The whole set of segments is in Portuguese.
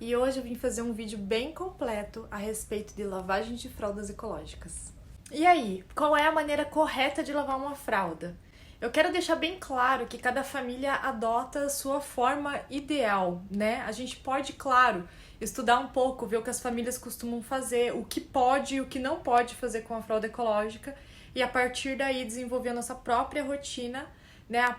e hoje eu vim fazer um vídeo bem completo a respeito de lavagem de fraldas ecológicas. E aí, qual é a maneira correta de lavar uma fralda? Eu quero deixar bem claro que cada família adota a sua forma ideal, né? A gente pode, claro, estudar um pouco, ver o que as famílias costumam fazer, o que pode e o que não pode fazer com a fralda ecológica e a partir daí desenvolver a nossa própria rotina, né?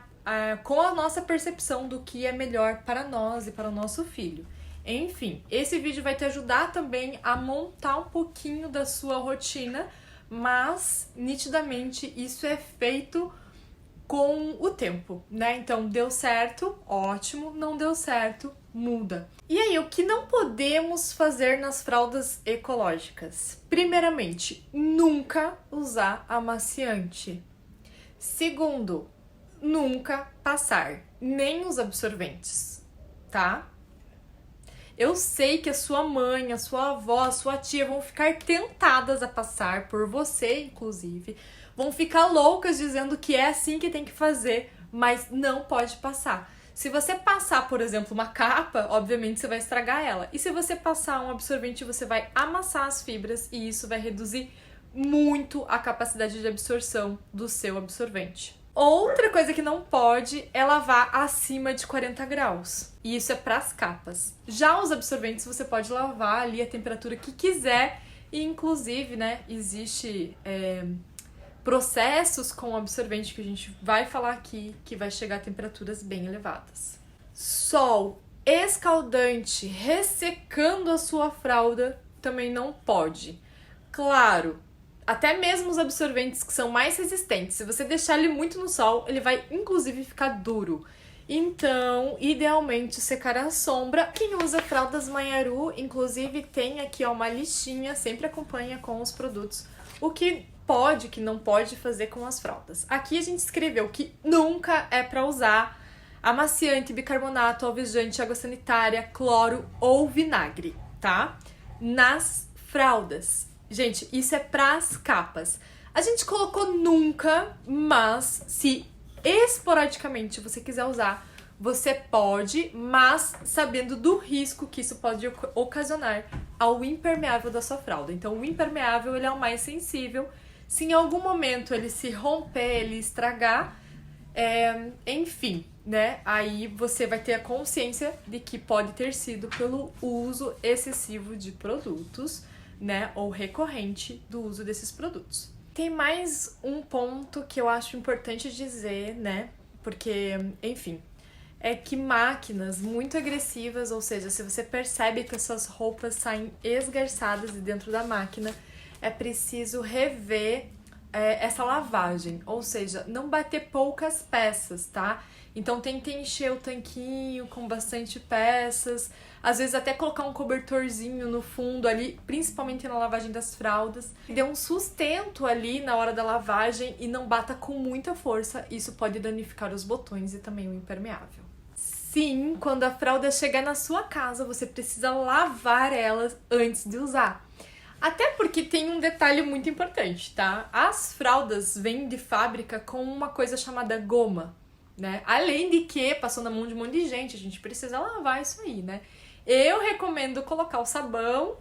Com a nossa percepção do que é melhor para nós e para o nosso filho. Enfim, esse vídeo vai te ajudar também a montar um pouquinho da sua rotina, mas nitidamente isso é feito com o tempo, né? Então, deu certo, ótimo, não deu certo, muda. E aí, o que não podemos fazer nas fraldas ecológicas? Primeiramente, nunca usar amaciante. Segundo, nunca passar nem os absorventes, tá? Eu sei que a sua mãe, a sua avó, a sua tia vão ficar tentadas a passar, por você inclusive, vão ficar loucas dizendo que é assim que tem que fazer, mas não pode passar. Se você passar, por exemplo, uma capa, obviamente você vai estragar ela. E se você passar um absorvente, você vai amassar as fibras e isso vai reduzir muito a capacidade de absorção do seu absorvente. Outra coisa que não pode é lavar acima de 40 graus. E isso é para as capas. Já os absorventes você pode lavar ali a temperatura que quiser. E inclusive, né, existe processos com o absorvente que a gente vai falar aqui que vai chegar a temperaturas bem elevadas. Sol escaldante ressecando a sua fralda também não pode. Claro, até mesmo os absorventes que são mais resistentes, se você deixar ele muito no sol, ele vai inclusive ficar duro. Então, idealmente secar à sombra. Quem usa fraldas Manharu, inclusive tem aqui uma listinha, sempre acompanha com os produtos, o que pode, que não pode fazer com as fraldas. Aqui a gente escreveu que nunca é para usar amaciante, bicarbonato, alvejante, água sanitária, cloro ou vinagre, tá? Nas fraldas. Gente, isso é para as capas. A gente colocou nunca, mas se esporadicamente você quiser usar, você pode, mas sabendo do risco que isso pode ocasionar ao impermeável da sua fralda. Então, o impermeável ele é o mais sensível. Se em algum momento ele se romper, ele estragar, enfim, né? Aí você vai ter a consciência de que pode ter sido pelo uso excessivo de produtos, né? Ou recorrente do uso desses produtos. Tem mais um ponto que eu acho importante dizer, né? Porque, enfim, é que máquinas muito agressivas, ou seja, se você percebe que as suas roupas saem esgarçadas de dentro da máquina, é preciso rever essa lavagem, ou seja, não bater poucas peças, tá? Então tente encher o tanquinho com bastante peças, às vezes até colocar um cobertorzinho no fundo ali, principalmente na lavagem das fraldas. Dê um sustento ali na hora da lavagem e não bata com muita força, isso pode danificar os botões e também o impermeável. Sim, quando a fralda chegar na sua casa, você precisa lavar ela antes de usar. Até porque tem um detalhe muito importante, tá? As fraldas vêm de fábrica com uma coisa chamada goma, né? Além de que passou na mão de um monte de gente, a gente precisa lavar isso aí, né? Eu recomendo colocar o sabão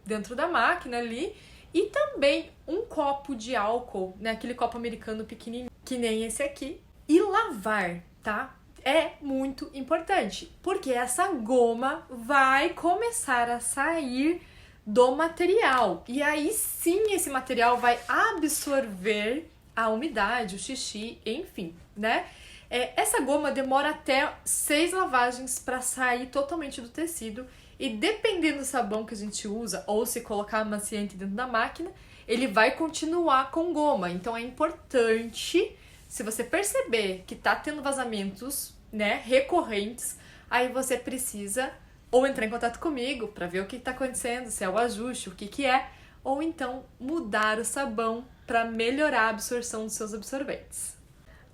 dentro da máquina ali e também um copo de álcool, né? Aquele copo americano pequenininho, que nem esse aqui, e lavar, tá? É muito importante, porque essa goma vai começar a sair do material. E aí sim esse material vai absorver a umidade, o xixi, enfim, né? Essa goma demora até 6 lavagens para sair totalmente do tecido e dependendo do sabão que a gente usa ou se colocar amaciante dentro da máquina, ele vai continuar com goma. Então é importante, se você perceber que tá tendo vazamentos, né, recorrentes, aí você precisa ou entrar em contato comigo para ver o que está acontecendo, se é o ajuste, o que é, ou então mudar o sabão para melhorar a absorção dos seus absorventes.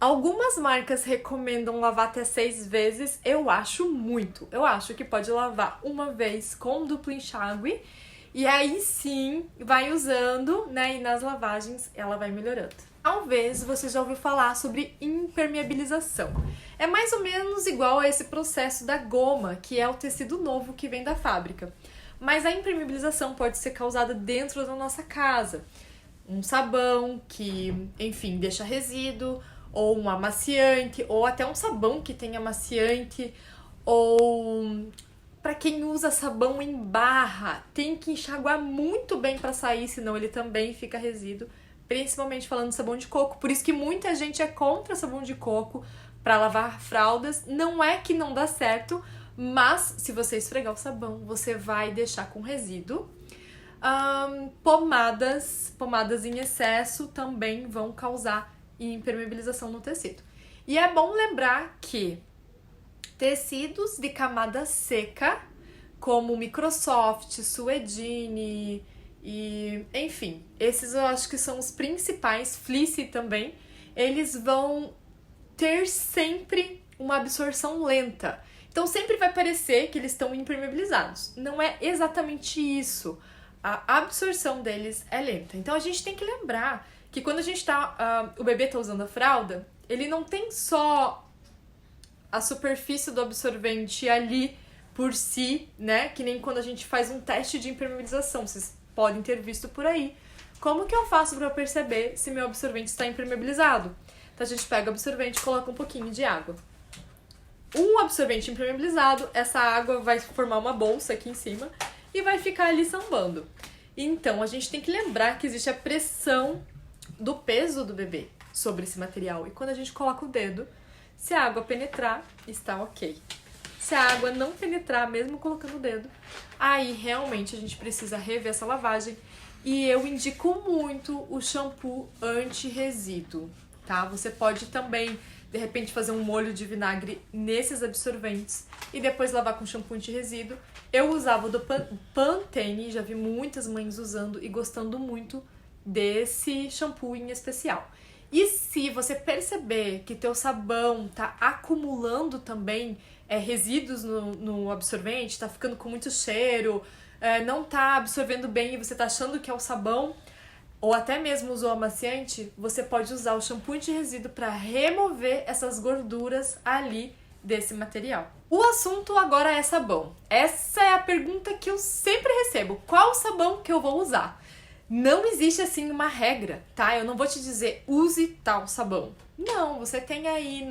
Algumas marcas recomendam lavar até 6 vezes, eu acho muito. Eu acho que pode lavar uma vez com duplo enxágue e aí sim vai usando, né, e nas lavagens ela vai melhorando. Talvez você já ouviu falar sobre impermeabilização. É mais ou menos igual a esse processo da goma, que é o tecido novo que vem da fábrica. Mas a impermeabilização pode ser causada dentro da nossa casa. Um sabão que, enfim, deixa resíduo, ou um amaciante, ou até um sabão que tem amaciante, ou para quem usa sabão em barra, tem que enxaguar muito bem para sair, senão ele também fica resíduo, principalmente falando de sabão de coco. Por isso que muita gente é contra sabão de coco para lavar fraldas. Não é que não dá certo, mas se você esfregar o sabão, você vai deixar com resíduo. Pomadas em excesso também vão causar impermeabilização no tecido. E é bom lembrar que tecidos de camada seca, como Microsoft, Suedine e, enfim, esses eu acho que são os principais, fleece também, eles vão ter sempre uma absorção lenta. Então sempre vai parecer que eles estão impermeabilizados. Não é exatamente isso. A absorção deles é lenta. Então a gente tem que lembrar que quando o bebê tá usando a fralda, ele não tem só a superfície do absorvente ali por si, né? Que nem quando a gente faz um teste de impermeabilização. Vocês podem ter visto por aí. Como que eu faço para perceber se meu absorvente está impermeabilizado? Então a gente pega o absorvente e coloca um pouquinho de água. Um absorvente impermeabilizado, essa água vai formar uma bolsa aqui em cima e vai ficar ali sambando. Então, a gente tem que lembrar que existe a pressão do peso do bebê sobre esse material. E quando a gente coloca o dedo, se a água penetrar, está ok. Se a água não penetrar, mesmo colocando o dedo, aí realmente a gente precisa rever essa lavagem. E eu indico muito o shampoo anti-resíduo, tá? Você pode também, de repente, fazer um molho de vinagre nesses absorventes e depois lavar com shampoo anti-resíduo. Eu usava o do Pantene, já vi muitas mães usando e gostando muito desse shampoo em especial. E se você perceber que teu sabão tá acumulando também resíduos no absorvente, tá ficando com muito cheiro, não tá absorvendo bem e você tá achando que é o sabão, ou até mesmo usou amaciante, você pode usar o shampoo anti-resíduo para remover essas gorduras ali desse material. O assunto agora é sabão. Essa é a pergunta que eu sempre recebo. Qual sabão que eu vou usar? Não existe assim uma regra, tá? Eu não vou te dizer use tal sabão. Não, você tem aí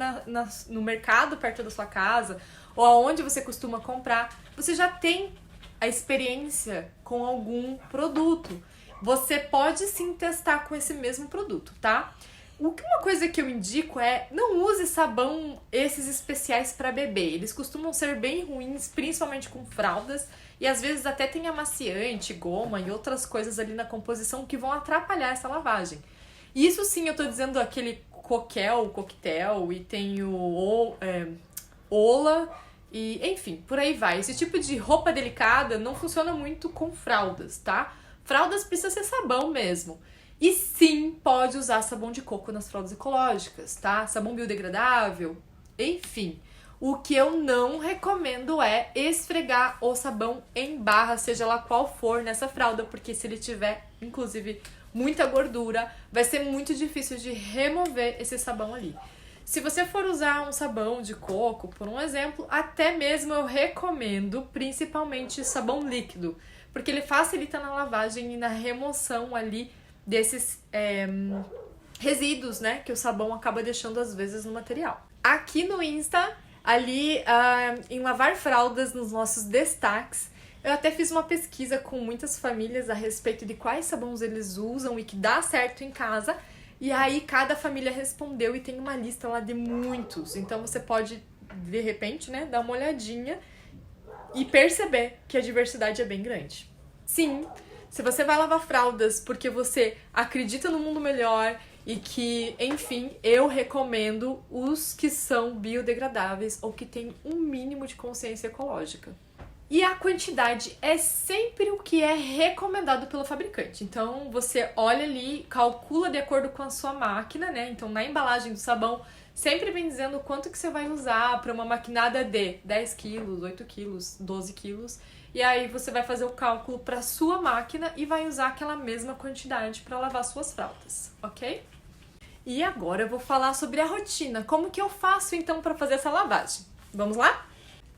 no mercado perto da sua casa ou aonde você costuma comprar, você já tem a experiência com algum produto. Você pode sim testar com esse mesmo produto, tá? Uma coisa que eu indico é não use sabão esses especiais para bebê. Eles costumam ser bem ruins, principalmente com fraldas, e às vezes até tem amaciante, goma e outras coisas ali na composição que vão atrapalhar essa lavagem. Isso sim, eu tô dizendo aquele coquetel, e tem o Ola, e enfim, por aí vai. Esse tipo de roupa delicada não funciona muito com fraldas, tá? Fraldas precisa ser sabão mesmo. E sim, pode usar sabão de coco nas fraldas ecológicas, tá? Sabão biodegradável, enfim. O que eu não recomendo é esfregar o sabão em barra, seja lá qual for nessa fralda, porque se ele tiver, inclusive, muita gordura, vai ser muito difícil de remover esse sabão ali. Se você for usar um sabão de coco, por um exemplo, até mesmo eu recomendo principalmente sabão líquido, porque ele facilita na lavagem e na remoção ali desses resíduos, né, que o sabão acaba deixando às vezes no material. Aqui no Insta, ali em lavar fraldas, nos nossos destaques, eu até fiz uma pesquisa com muitas famílias a respeito de quais sabões eles usam e que dá certo em casa, e aí cada família respondeu e tem uma lista lá de muitos. Então você pode, de repente, né, dar uma olhadinha e perceber que a diversidade é bem grande. Sim, se você vai lavar fraldas porque você acredita no mundo melhor e que, enfim, eu recomendo os que são biodegradáveis ou que têm um mínimo de consciência ecológica. E a quantidade é sempre o que é recomendado pelo fabricante. Então, você olha ali, calcula de acordo com a sua máquina, né? Então, na embalagem do sabão, sempre vem dizendo quanto que você vai usar para uma maquinada de 10 quilos, 8 quilos, 12 quilos. E aí você vai fazer o cálculo para sua máquina e vai usar aquela mesma quantidade para lavar suas fraldas, ok? E agora eu vou falar sobre a rotina. Como que eu faço então para fazer essa lavagem? Vamos lá?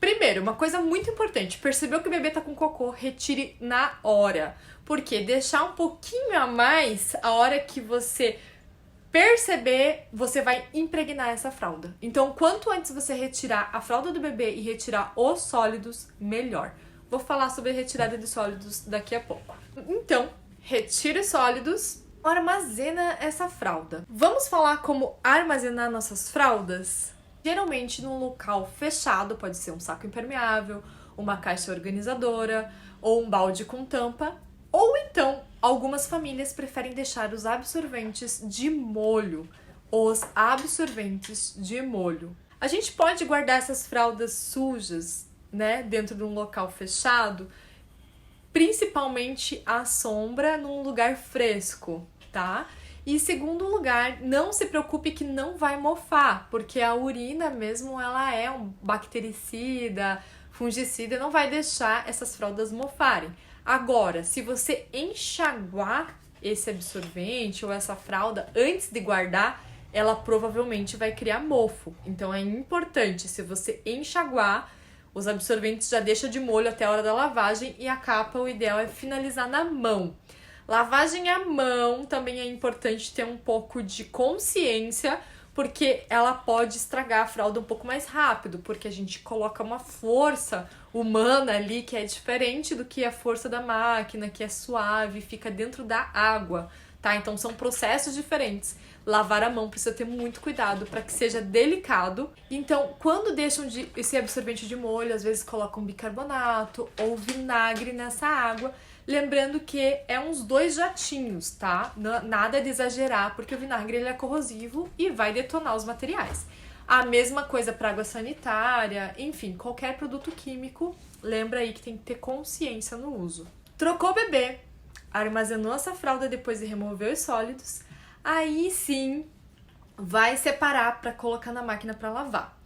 Primeiro, uma coisa muito importante, percebeu que o bebê tá com cocô, retire na hora. Porque deixar um pouquinho a mais, a hora que você perceber, você vai impregnar essa fralda. Então, quanto antes você retirar a fralda do bebê e retirar os sólidos, melhor. Vou falar sobre a retirada de sólidos daqui a pouco. Então, retire os sólidos, armazena essa fralda. Vamos falar como armazenar nossas fraldas? Geralmente num local fechado, pode ser um saco impermeável, uma caixa organizadora ou um balde com tampa. Ou então, algumas famílias preferem deixar os absorventes de molho. Os absorventes de molho. A gente pode guardar essas fraldas sujas, né, dentro de um local fechado, principalmente à sombra, num lugar fresco, tá? E segundo lugar, não se preocupe que não vai mofar, porque a urina mesmo, ela é um bactericida, fungicida, não vai deixar essas fraldas mofarem. Agora, se você enxaguar esse absorvente ou essa fralda antes de guardar, ela provavelmente vai criar mofo. Então é importante, se você enxaguar, os absorventes já deixa de molho até a hora da lavagem e a capa, o ideal é finalizar na mão. Lavagem à mão também é importante ter um pouco de consciência, porque ela pode estragar a fralda um pouco mais rápido, porque a gente coloca uma força humana ali que é diferente do que a força da máquina, que é suave, fica dentro da água, tá? Então são processos diferentes. Lavar a mão precisa ter muito cuidado para que seja delicado. Então, quando deixam esse absorvente de molho, às vezes colocam bicarbonato ou vinagre nessa água, lembrando que é uns 2 jatinhos, tá? Nada de exagerar, porque o vinagre ele é corrosivo e vai detonar os materiais. A mesma coisa para água sanitária, enfim, qualquer produto químico, lembra aí que tem que ter consciência no uso. Trocou o bebê, armazenou essa fralda depois de remover os sólidos, aí sim vai separar para colocar na máquina para lavar.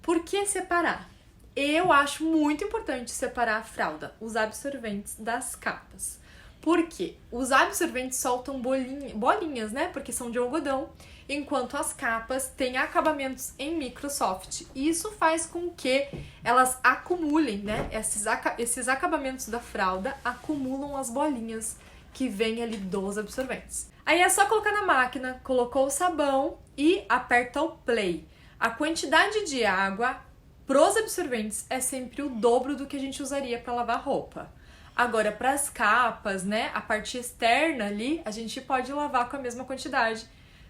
Por que separar? Eu acho muito importante separar a fralda, os absorventes das capas. Por quê? Os absorventes soltam bolinhas, né? Porque são de algodão, enquanto as capas têm acabamentos em Microsoft. Isso faz com que elas acumulem, né? Esses acabamentos da fralda acumulam as bolinhas que vêm ali dos absorventes. Aí é só colocar na máquina, colocou o sabão e aperta o play. A quantidade de água pros absorventes é sempre o dobro do que a gente usaria para lavar roupa. Agora, para as capas, né, a parte externa ali, a gente pode lavar com a mesma quantidade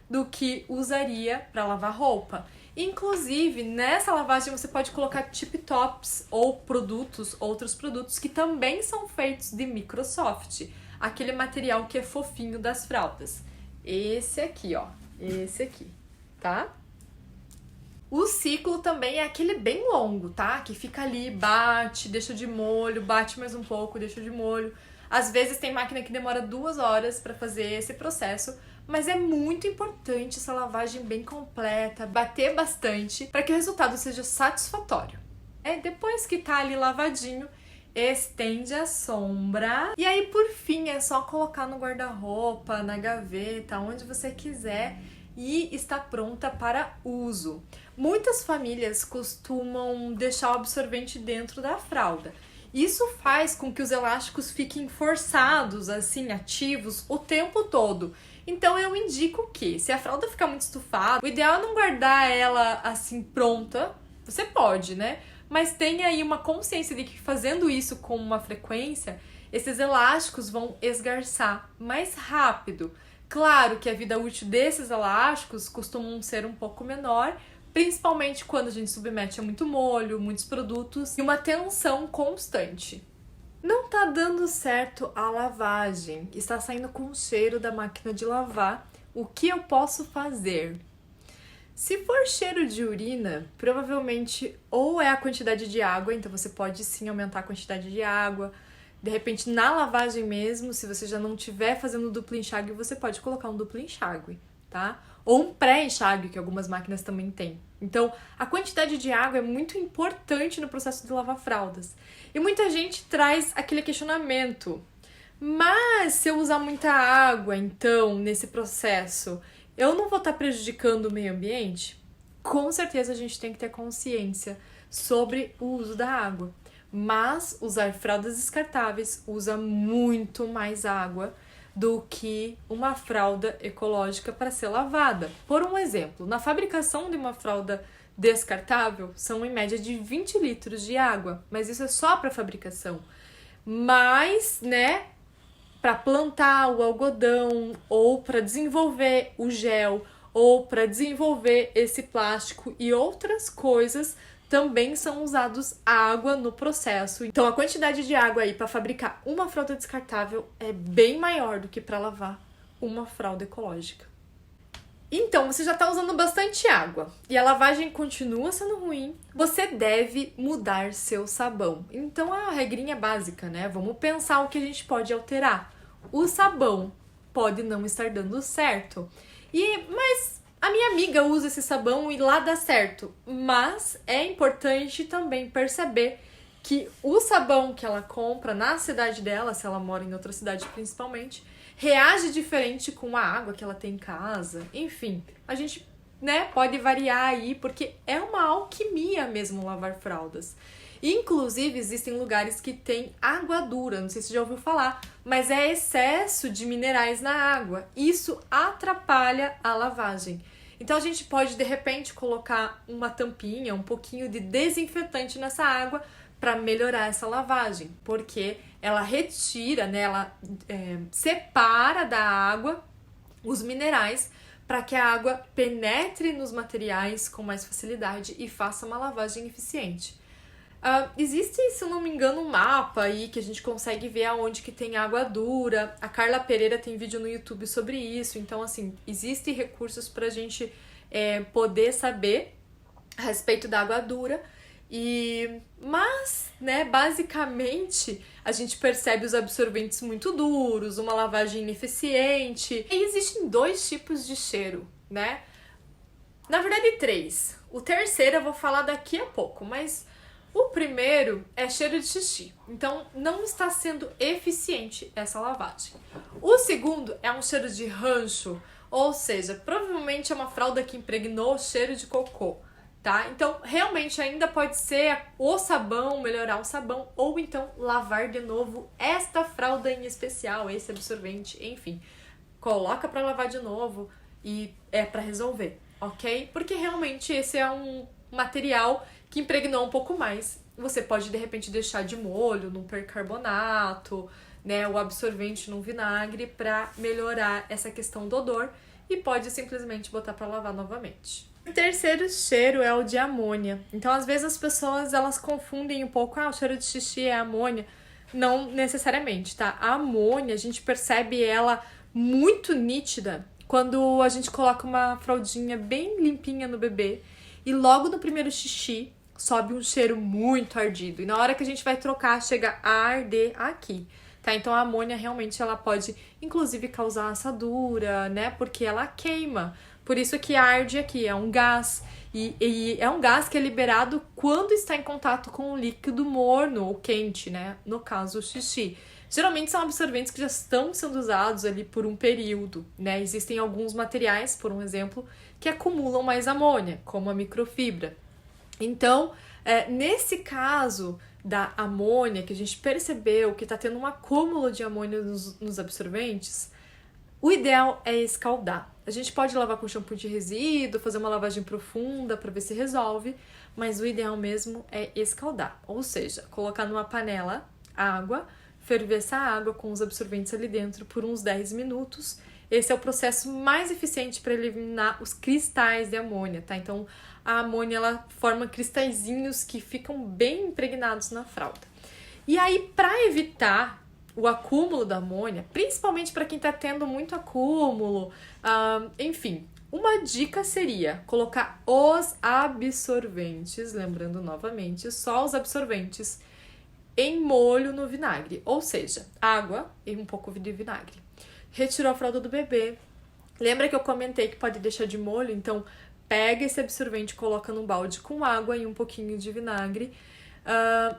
do que usaria para lavar roupa. Inclusive, nessa lavagem você pode colocar tip tops ou outros produtos que também são feitos de Microsoft, aquele material que é fofinho das fraldas. Esse aqui, ó, esse aqui, tá? O ciclo também é aquele bem longo, tá? Que fica ali, bate, deixa de molho, bate mais um pouco, deixa de molho. Às vezes tem máquina que demora 2 horas para fazer esse processo, mas é muito importante essa lavagem bem completa, bater bastante, para que o resultado seja satisfatório. Depois que tá ali lavadinho, estende a sombra. E aí, por fim, é só colocar no guarda-roupa, na gaveta, onde você quiser, e está pronta para uso. Muitas famílias costumam deixar o absorvente dentro da fralda. Isso faz com que os elásticos fiquem forçados, assim, ativos o tempo todo. Então eu indico que, se a fralda ficar muito estufada, o ideal é não guardar ela assim pronta. Você pode, né? Mas tenha aí uma consciência de que fazendo isso com uma frequência, esses elásticos vão esgarçar mais rápido. Claro que a vida útil desses elásticos costumam ser um pouco menor, principalmente quando a gente submete a muito molho, muitos produtos e uma tensão constante. Não tá dando certo a lavagem, está saindo com o cheiro da máquina de lavar. O que eu posso fazer? Se for cheiro de urina, provavelmente ou é a quantidade de água, então você pode sim aumentar a quantidade de água. De repente, na lavagem mesmo, se você já não estiver fazendo duplo enxágue, você pode colocar um duplo enxágue, tá? Ou um pré-enxágue, que algumas máquinas também têm. Então, a quantidade de água é muito importante no processo de lavar fraldas. E muita gente traz aquele questionamento. Mas, se eu usar muita água, então, nesse processo, eu não vou estar prejudicando o meio ambiente? Com certeza a gente tem que ter consciência sobre o uso da água. Mas usar fraldas descartáveis usa muito mais água do que uma fralda ecológica para ser lavada. Por um exemplo, na fabricação de uma fralda descartável, são em média de 20 litros de água, mas isso é só para fabricação. Mas, né, para plantar o algodão, ou para desenvolver o gel, ou para desenvolver esse plástico e outras coisas, também são usados água no processo. Então a quantidade de água aí para fabricar uma fralda descartável é bem maior do que para lavar uma fralda ecológica. Então, você já está usando bastante água e a lavagem continua sendo ruim, você deve mudar seu sabão. Então, a regrinha básica, né? Vamos pensar o que a gente pode alterar. O sabão pode não estar dando certo. Mas a minha amiga usa esse sabão e lá dá certo. Mas é importante também perceber que o sabão que ela compra na cidade dela, se ela mora em outra cidade principalmente, reage diferente com a água que ela tem em casa. Enfim, a gente, né, pode variar aí, porque é uma alquimia mesmo lavar fraldas. Inclusive, existem lugares que tem água dura, não sei se você já ouviu falar, mas é excesso de minerais na água. Isso atrapalha a lavagem. Então, a gente pode, de repente, colocar uma tampinha, um pouquinho de desinfetante nessa água para melhorar essa lavagem, porque ela retira, né, ela separa da água os minerais para que a água penetre nos materiais com mais facilidade e faça uma lavagem eficiente. Existe, se eu não me engano, um mapa aí que a gente consegue ver aonde que tem água dura. A Carla Pereira tem vídeo no YouTube sobre isso. Então, assim, existem recursos para a gente poder saber a respeito da água dura. Mas, né, basicamente, a gente percebe os absorventes muito duros, uma lavagem ineficiente. E existem 2 tipos de cheiro, né? Na verdade, 3. O terceiro eu vou falar daqui a pouco, mas o primeiro é cheiro de xixi. Então, não está sendo eficiente essa lavagem. O segundo é um cheiro de rancho, ou seja, provavelmente é uma fralda que impregnou cheiro de cocô. Tá? Então, realmente ainda pode ser o sabão, melhorar o sabão, ou então lavar de novo esta fralda em especial, esse absorvente, enfim. Coloca para lavar de novo e é para resolver, ok? Porque realmente esse é um material que impregnou um pouco mais. Você pode, de repente, deixar de molho num percarbonato, né, o absorvente num vinagre para melhorar essa questão do odor e pode simplesmente botar para lavar novamente. O terceiro cheiro é o de amônia. Então, às vezes, as pessoas elas confundem um pouco, o cheiro de xixi é amônia. Não necessariamente, tá? A amônia, a gente percebe ela muito nítida quando a gente coloca uma fraldinha bem limpinha no bebê e logo no primeiro xixi sobe um cheiro muito ardido. E na hora que a gente vai trocar, chega a arder aqui, tá? Então, a amônia realmente ela pode, inclusive, causar assadura, né? Porque ela queima. Por isso que arde aqui, é um gás. E é um gás que é liberado quando está em contato com um líquido morno ou quente, né? No caso, o xixi. Geralmente são absorventes que já estão sendo usados ali por um período, né? Existem alguns materiais, por um exemplo, que acumulam mais amônia, como a microfibra. Então, nesse caso da amônia, que a gente percebeu que está tendo um acúmulo de amônia nos absorventes, o ideal é escaldar. A gente pode lavar com shampoo de resíduo, fazer uma lavagem profunda para ver se resolve, mas o ideal mesmo é escaldar. Ou seja, colocar numa panela água, ferver essa água com os absorventes ali dentro por uns 10 minutos. Esse é o processo mais eficiente para eliminar os cristais de amônia, tá? Então, a amônia ela forma cristalzinhos que ficam bem impregnados na fralda. E aí, para evitar o acúmulo da amônia, principalmente para quem está tendo muito acúmulo, enfim, uma dica seria colocar os absorventes, lembrando novamente, só os absorventes, em molho no vinagre, ou seja, água e um pouco de vinagre. Retirou a fralda do bebê. Lembra que eu comentei que pode deixar de molho? Então, pega esse absorvente, coloca num balde com água e um pouquinho de vinagre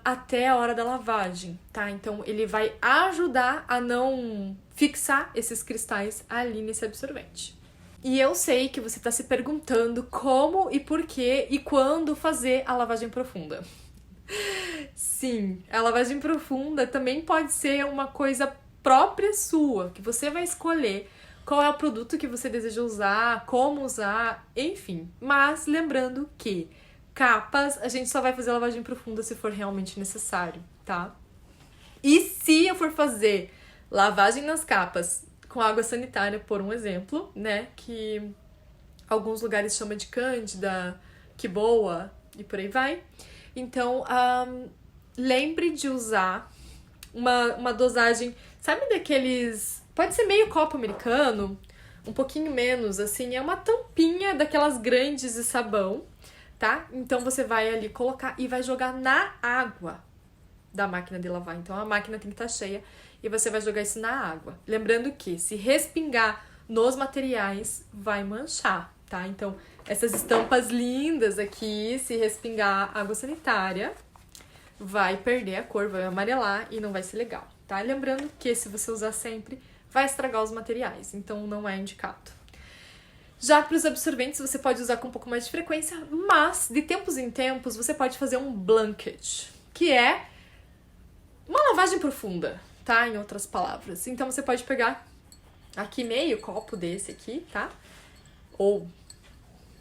até a hora da lavagem, tá? Então, ele vai ajudar a não fixar esses cristais ali nesse absorvente. E eu sei que você está se perguntando como e por que e quando fazer a lavagem profunda. Sim, a lavagem profunda também pode ser uma coisa própria sua, que você vai escolher qual é o produto que você deseja usar, como usar, enfim. Mas lembrando que capas a gente só vai fazer lavagem profunda se for realmente necessário, tá? E se eu for fazer lavagem nas capas com água sanitária, por um exemplo, né, que alguns lugares chamam de cândida, que boa e por aí vai. Então, lembre de usar uma dosagem, sabe daqueles, pode ser meio copo americano, um pouquinho menos, assim, é uma tampinha daquelas grandes de sabão, tá? Então você vai ali colocar e vai jogar na água da máquina de lavar. Então a máquina tem que estar cheia e você vai jogar isso na água. Lembrando que se respingar nos materiais, vai manchar, tá? Então essas estampas lindas aqui, se respingar água sanitária, vai perder a cor, vai amarelar e não vai ser legal, tá? Lembrando que se você usar sempre, vai estragar os materiais, então não é indicado. Já para os absorventes, você pode usar com um pouco mais de frequência, mas de tempos em tempos você pode fazer um blanket, que é uma lavagem profunda, tá? Em outras palavras. Então você pode pegar aqui meio copo desse aqui, tá? Ou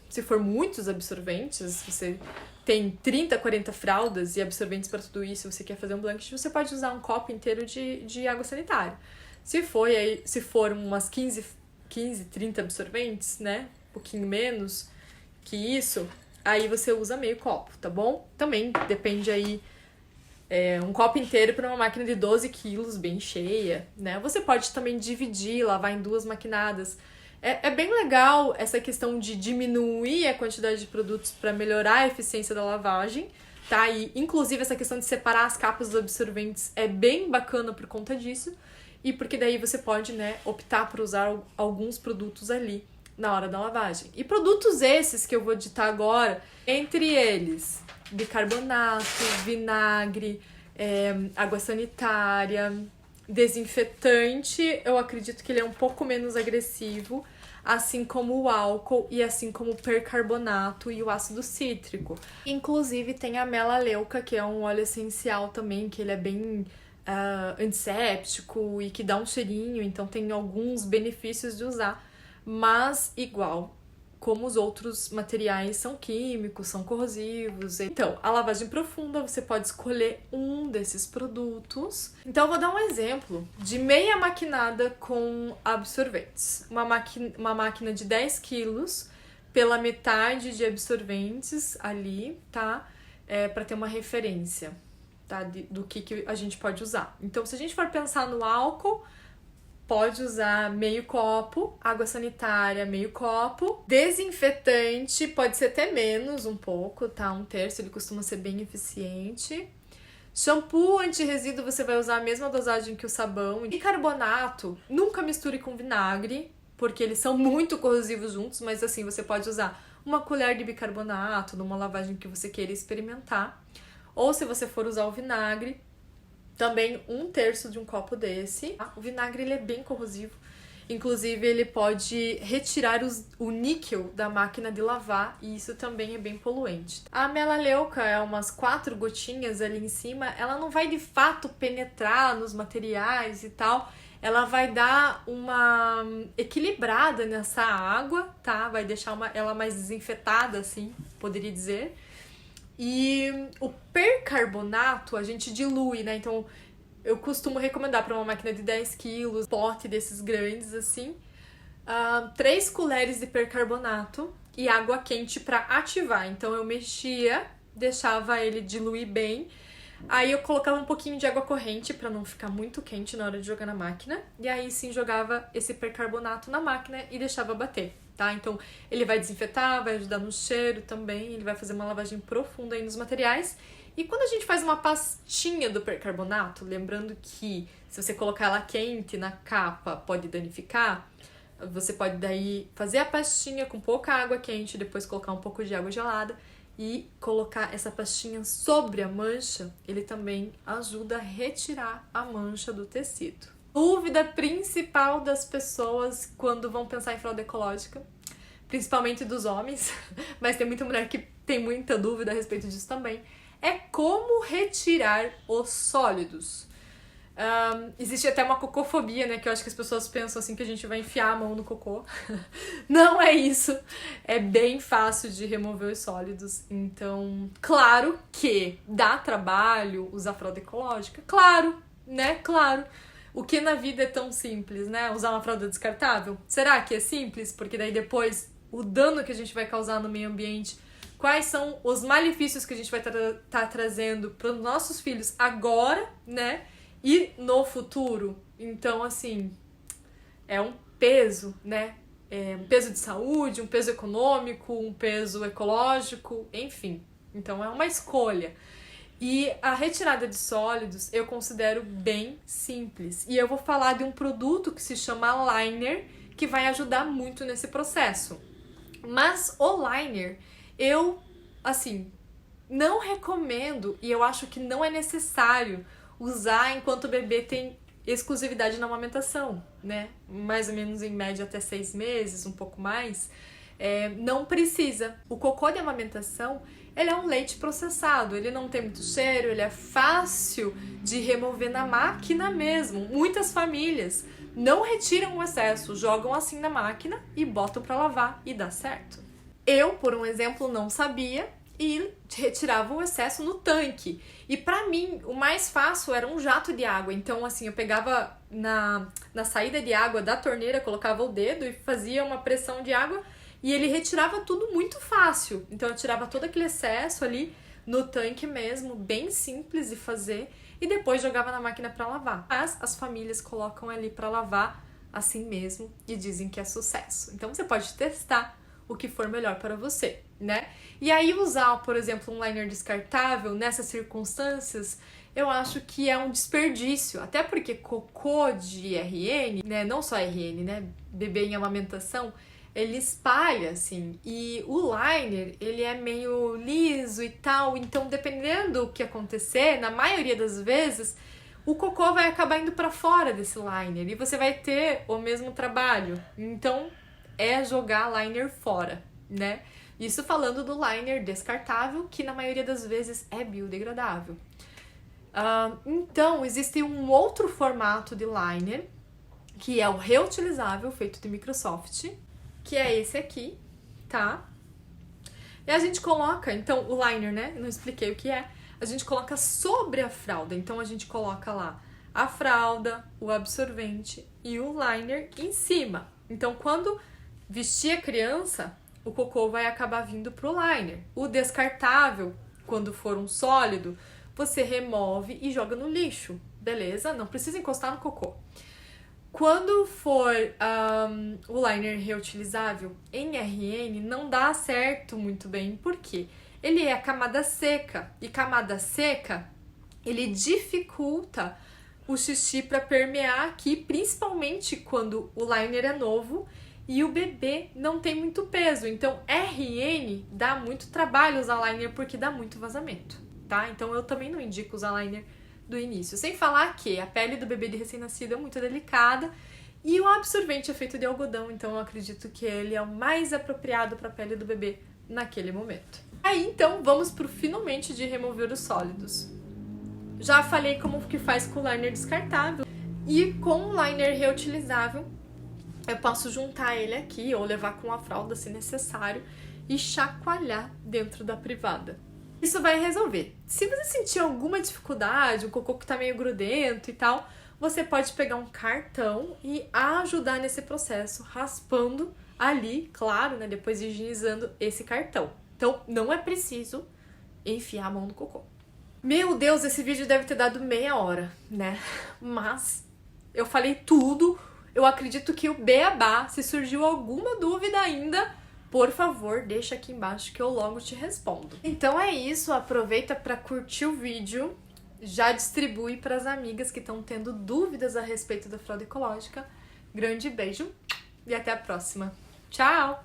se for muitos absorventes, você tem 30, 40 fraldas e absorventes para tudo isso, você quer fazer um blanket, você pode usar um copo inteiro de água sanitária. Se for umas 15, 30 absorventes, né? Um pouquinho menos que isso, aí você usa meio copo, tá bom? Também depende aí, um copo inteiro para uma máquina de 12 quilos, bem cheia, né? Você pode também dividir, lavar em 2 maquinadas. É bem legal essa questão de diminuir a quantidade de produtos para melhorar a eficiência da lavagem, tá? E inclusive essa questão de separar as capas dos absorventes é bem bacana por conta disso. E porque daí você pode, né, optar por usar alguns produtos ali na hora da lavagem. E produtos esses que eu vou ditar agora, entre eles, bicarbonato, vinagre, água sanitária, desinfetante, eu acredito que ele é um pouco menos agressivo, assim como o álcool e assim como o percarbonato e o ácido cítrico. Inclusive tem a melaleuca, que é um óleo essencial também, que ele é bem antisséptico e que dá um cheirinho, então tem alguns benefícios de usar, mas igual, como os outros materiais são químicos, são corrosivos. Então, a lavagem profunda, você pode escolher um desses produtos. Então, eu vou dar um exemplo de meia maquinada com absorventes. Uma máquina de 10 quilos pela metade de absorventes ali, tá? Para ter uma referência, tá? Do que a gente pode usar. Então, se a gente for pensar no álcool, pode usar meio copo, água sanitária, meio copo. Desinfetante, pode ser até menos um pouco, tá? 1/3, ele costuma ser bem eficiente. Shampoo anti-resíduo, você vai usar a mesma dosagem que o sabão. Bicarbonato, nunca misture com vinagre, porque eles são muito corrosivos juntos, mas assim, você pode usar uma colher de bicarbonato numa lavagem que você queira experimentar. Ou se você for usar o vinagre, também 1/3 de um copo desse. O vinagre ele é bem corrosivo, inclusive ele pode retirar o níquel da máquina de lavar e isso também é bem poluente. A melaleuca é umas 4 gotinhas ali em cima, ela não vai de fato penetrar nos materiais e tal, ela vai dar uma equilibrada nessa água, tá? Vai deixar ela mais desinfetada, assim, poderia dizer. E o percarbonato a gente dilui, né? Então eu costumo recomendar para uma máquina de 10 quilos, pote desses grandes assim, 3 colheres de percarbonato e água quente para ativar. Então eu mexia, deixava ele diluir bem, aí eu colocava um pouquinho de água corrente para não ficar muito quente na hora de jogar na máquina, e aí sim jogava esse percarbonato na máquina e deixava bater. Tá? Então, ele vai desinfetar, vai ajudar no cheiro também, ele vai fazer uma lavagem profunda aí nos materiais. E quando a gente faz uma pastinha do percarbonato, lembrando que se você colocar ela quente na capa pode danificar, você pode daí fazer a pastinha com pouca água quente, depois colocar um pouco de água gelada e colocar essa pastinha sobre a mancha, ele também ajuda a retirar a mancha do tecido. Dúvida principal das pessoas quando vão pensar em fralda ecológica, principalmente dos homens, mas tem muita mulher que tem muita dúvida a respeito disso também, é como retirar os sólidos. Existe até uma cocofobia, né? Que eu acho que as pessoas pensam assim que a gente vai enfiar a mão no cocô. Não é isso. É bem fácil de remover os sólidos. Então, claro que dá trabalho usar fralda ecológica. Claro, né? Claro. O que na vida é tão simples, né? Usar uma fralda descartável? Será que é simples? Porque daí depois o dano que a gente vai causar no meio ambiente, quais são os malefícios que a gente vai tá trazendo para os nossos filhos agora, né? E no futuro. Então, assim, é um peso, né? É um peso de saúde, um peso econômico, um peso ecológico, enfim. Então, é uma escolha. E a retirada de sólidos eu considero bem simples. E eu vou falar de um produto que se chama liner, que vai ajudar muito nesse processo. Mas o liner, eu, assim, não recomendo e eu acho que não é necessário usar enquanto o bebê tem exclusividade na amamentação, né? Mais ou menos em média até 6 meses, um pouco mais. Não precisa. O cocô de amamentação, ele é um leite processado, ele não tem muito cheiro, ele é fácil de remover na máquina mesmo. Muitas famílias não retiram o excesso, jogam assim na máquina e botam para lavar e dá certo. Eu, por um exemplo, não sabia e retirava o excesso no tanque. E pra mim, o mais fácil era um jato de água. Então, assim, eu pegava na saída de água da torneira, colocava o dedo e fazia uma pressão de água e ele retirava tudo muito fácil. Então, eu tirava todo aquele excesso ali no tanque mesmo, bem simples de fazer, e depois jogava na máquina pra lavar. Mas as famílias colocam ali pra lavar assim mesmo e dizem que é sucesso. Então, você pode testar o que for melhor para você, né? E aí usar, por exemplo, um liner descartável nessas circunstâncias, eu acho que é um desperdício, até porque cocô de RN, né, não só RN, né, bebê em amamentação, ele espalha, assim, e o liner, ele é meio liso e tal, então dependendo do que acontecer, na maioria das vezes, o cocô vai acabar indo para fora desse liner e você vai ter o mesmo trabalho. Então, é jogar liner fora, né? Isso falando do liner descartável, que na maioria das vezes é biodegradável. Então, existe um outro formato de liner, que é o reutilizável, feito de Microsoft, que é esse aqui, tá? E a gente coloca, então, o liner, né? Eu não expliquei o que é. A gente coloca sobre a fralda. Então, a gente coloca lá a fralda, o absorvente e o liner em cima. Então, quando vestir a criança, o cocô vai acabar vindo pro liner. O descartável, quando for um sólido, você remove e joga no lixo, beleza? Não precisa encostar no cocô. Quando for o liner reutilizável em RN, não dá certo muito bem, por quê? Ele é a camada seca, e camada seca, ele dificulta o xixi para permear aqui, principalmente quando o liner é novo e o bebê não tem muito peso. Então, RN dá muito trabalho usar liner porque dá muito vazamento, tá? Então, eu também não indico usar liner do início. Sem falar que a pele do bebê de recém-nascido é muito delicada e o absorvente é feito de algodão, então eu acredito que ele é o mais apropriado para a pele do bebê naquele momento. Aí, então, vamos pro finalmente de remover os sólidos. Já falei como que faz com o liner descartável e com o liner reutilizável, eu posso juntar ele aqui ou levar com a fralda se necessário e chacoalhar dentro da privada. Isso vai resolver. Se você sentir alguma dificuldade, o cocô que tá meio grudento e tal, você pode pegar um cartão e ajudar nesse processo, raspando ali, claro, né, depois higienizando esse cartão. Então, não é preciso enfiar a mão no cocô. Meu Deus, esse vídeo deve ter dado meia hora, né? Mas eu falei tudo. Eu acredito que o beabá, se surgiu alguma dúvida ainda, por favor, deixa aqui embaixo que eu logo te respondo. Então é isso, aproveita para curtir o vídeo, já distribui para as amigas que estão tendo dúvidas a respeito da fralda ecológica. Grande beijo e até a próxima. Tchau!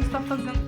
está fazendo?